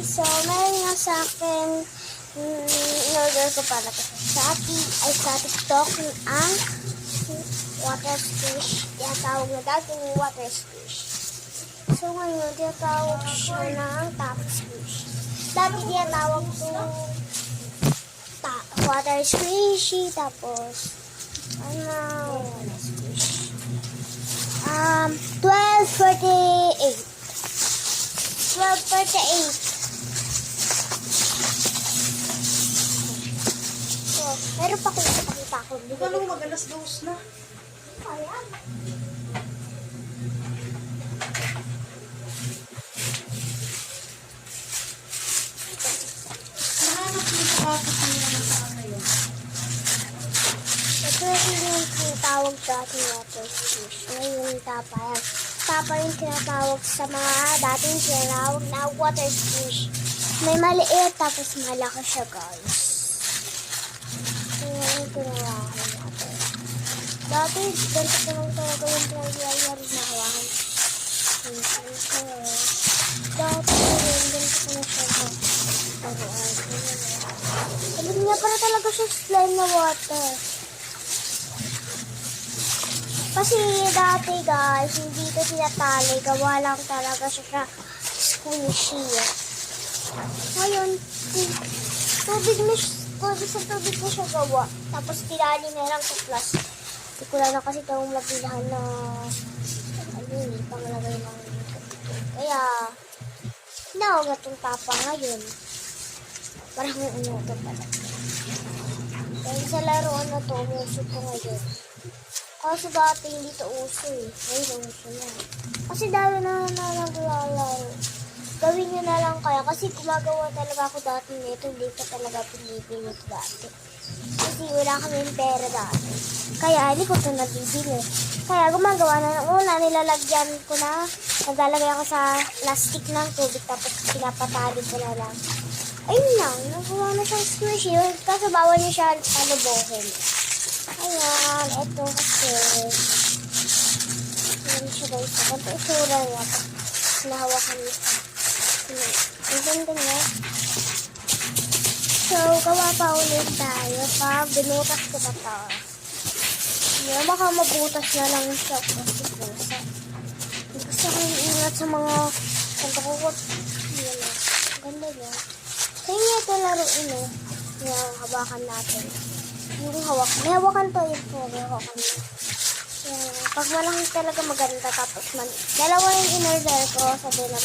So, meron nga sa akin, in-order ko pala ito sa Shopee, ay sa TikTok, ang water squish. Tinatawag na dating water squish. So, ngayon, tinatawag siya ng top squish. Dati tinatawag to water squishy, tapos, water squish. 12:48. 12:38. So, meron pa kung ipakita ko. Hindi ka nung mag-alas 2 na. Ayan. Nahanap mo sa kapit mo naman sa ano yun. Ito yung tinatawag dating water squish. Ngayon yung tapa yan. Tapa yung tinatawag sa mga dating tinatawag na water squish. May maliit tapos malaki siya, guys. Ito yung tinawag natin. Dati, ganito ko lang talaga yung tinawag na hawakan. Dati, ganito ko na siya. Sabi niya para talaga siya slime na water. Kasi dati, guys, hindi ito tinatali. Gawa lang talaga siya squishy. Ngayon, tubig sa tubig na siya gawa. Tapos tinali na lang sa plastic. Hindi ko lang kasi itong mabilahan na panglagay ng kaya tinawag na itong tapa ngayon. Parang ano ito pala. Dahil sa laruan na ito, umuso ko ngayon. Kasi dati hindi ito uso eh. Ngayon uso yan. Kasi dahil na naglalaro. Gawin nyo na lang kaya. Kasi gumagawa talaga ako dati nito. Hindi ko talaga pinibili ito dati. Kasi wala kaming pera dati. Kaya hindi ko ito nabibili. Kaya gumagawa na ng una. Nilalagyan ko na. Naglalagay ako sa plastic ng tubig. Tapos pinapatali ko na lang. Ayun lang. Nagawa na siyang squishy. Kaso bawal nyo siya palubohin. Ayan, ito kasi ayan siya guys, ganito isura niya nahawakan niya ang ganda niya. So, gawa pa ulit tayo pag binutas ko pa ito. Hindi, baka mabutas na lang siya kasi pusa. Gusto ko yung ingat sa mga kantokot. Ayan o, ganda niya. Kaya ito laruin o, yung hawakan natin. Yung hawak. May hawakan to yung hawakan mo. Pag malaki talaga maganda tapos dalawa yung in-order ko. Sabi na